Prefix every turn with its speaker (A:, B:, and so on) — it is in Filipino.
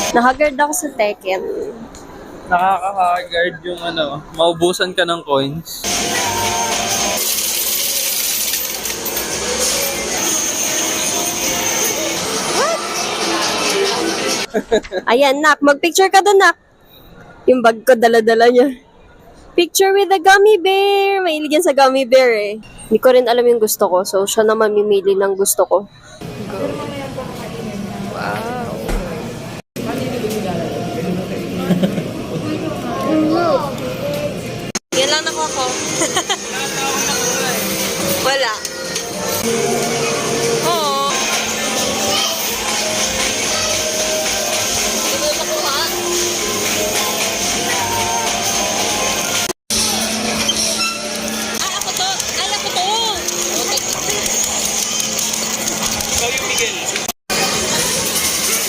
A: Nakagard ako sa Tekken.
B: Nakaka-guard yung maubusan ka ng coins.
A: Ayan, Nak. Magpicture ka doon, Nak. Yung bag ko, dala-dala niya. Picture with a gummy bear. Mahilig yan sa gummy bear eh. Hindi ko rin alam yung gusto ko. So, siya naman mimili ng gusto ko. Go. Wow.